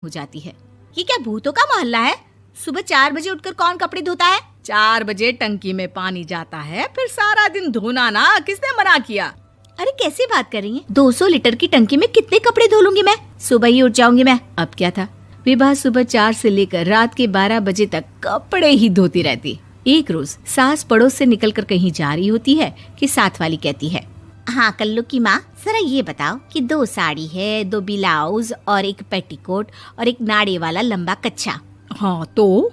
हो जाती है। ये क्या भूतों का मोहल्ला है? सुबह 4 बजे उठकर कौन कपड़े धोता है? 4 बजे टंकी में पानी जाता है, फिर सारा दिन धोना ना, किसने मना किया? अरे कैसे बात कर रही हैं? 200 लीटर की टंकी में कितने कपड़े धो लूंगी मैं? सुबह ही उठ जाऊंगी मैं। अब क्या था, विभा सुबह 4 से लेकर रात के 12 बजे तक कपड़े ही धोती रहती। एक रोज सास पड़ोस से निकलकर कहीं जा रही होती है कि साथ वाली कहती है, हाँ कल्लू की माँ, जरा ये बताओ कि 2 साड़ी है, 2 ब्लाउज और एक पेटीकोट और एक नाड़े वाला लंबा कच्छा। हाँ तो?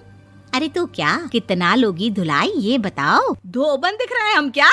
अरे तो क्या, कितना लोगी धुलाई ये बताओ। धोबन दिख रहे हैं हम क्या?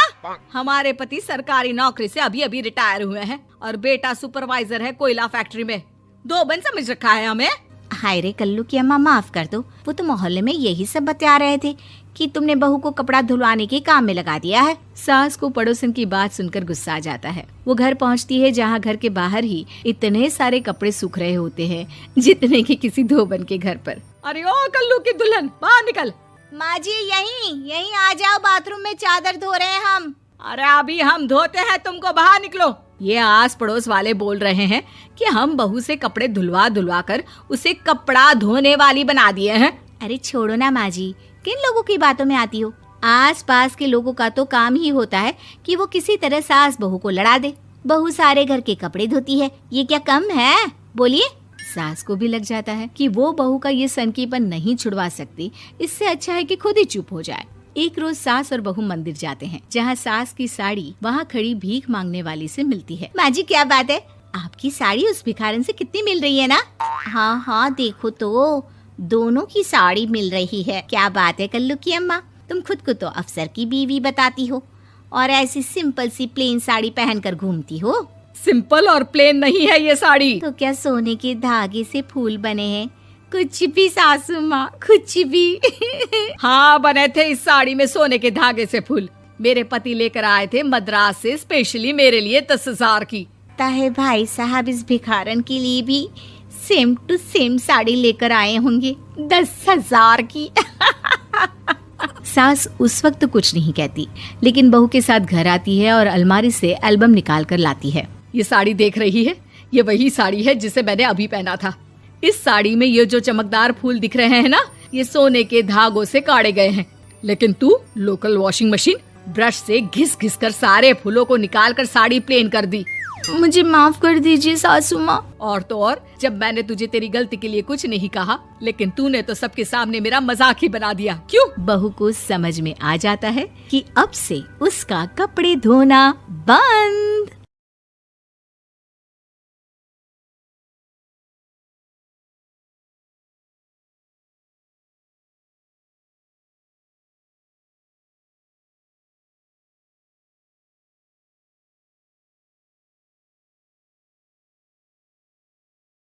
हमारे पति सरकारी नौकरी से अभी अभी रिटायर हुए हैं और बेटा सुपरवाइजर है कोयला फैक्ट्री में। धोबन समझ रखा है हमें। हाय रे कल्लू की अम्मा, माफ कर दो, वो तो मोहल्ले में यही सब बता रहे थे कि तुमने बहू को कपड़ा धुलवाने के काम में लगा दिया है। सास को पड़ोसन की बात सुनकर गुस्सा आ जाता है। वो घर पहुंचती है जहां घर के बाहर ही इतने सारे कपड़े सूख रहे होते हैं जितने कि किसी धोबन के घर पर। अरे ओ कल्लू की दुल्हन, बाहर निकल। माँ जी यहीं आ जाओ, बाथरूम में चादर धो रहे हैं हम। अरे अभी हम धोते हैं, तुमको बाहर निकलो। ये आस पड़ोस वाले बोल रहे हैं कि हम बहू से कपड़े धुलवा कर उसे कपड़ा धोने वाली बना दिए हैं। अरे छोड़ो ना माँ जी, किन लोगों की बातों में आती हो? आस पास के लोगों का तो काम ही होता है कि वो किसी तरह सास बहू को लड़ा दे। बहू सारे घर के कपड़े धोती है, ये क्या कम है? बोलिए। सास को भी लग जाता है कि वो बहू का ये सनकीपन नहीं छुड़वा सकती, इससे अच्छा है कि खुद ही चुप हो जाए। एक रोज सास और बहू मंदिर जाते हैं, जहाँ सास की साड़ी वहाँ खड़ी भीख मांगने वाली से मिलती है। माँ जी क्या बात है, आपकी साड़ी उस भिखारन से कितनी मिल रही है ना? हाँ देखो तो, दोनों की साड़ी मिल रही है। क्या बात है कल्लू की अम्मा, तुम खुद को तो अफसर की बीवी बताती हो और ऐसी सिंपल सी प्लेन साड़ी पहनकर घूमती हो। सिंपल और प्लेन नहीं है ये साड़ी। तो क्या सोने के धागे से फूल बने हैं? कुछ भी सासू माँ, कुछ भी। हाँ बने थे इस साड़ी में सोने के धागे से फूल। मेरे पति लेकर आए थे मद्रास से स्पेशली मेरे लिए 10,000 की। ताहे भाई साहब इस भिखारन के लिए भी सेम टू सेम साड़ी लेकर आए होंगे 10,000 की। सास उस वक्त कुछ नहीं कहती, लेकिन बहू के साथ घर आती है और अलमारी से एल्बम निकाल कर लाती है। ये साड़ी देख रही है, ये वही साड़ी है जिसे मैंने अभी पहना था। इस साड़ी में ये जो चमकदार फूल दिख रहे हैं ना, ये सोने के धागों से काढ़े गए हैं। लेकिन तू लोकल वॉशिंग मशीन ब्रश से घिस घिस कर सारे फूलों को निकाल कर साड़ी प्लेन कर दी। मुझे माफ कर दीजिए सासू माँ। और तो और, जब मैंने तुझे तेरी गलती के लिए कुछ नहीं कहा, लेकिन तूने तो सबके सामने मेरा मजाक ही बना दिया। क्यों? बहू को समझ में आ जाता है कि अब से उसका कपड़े धोना बंद।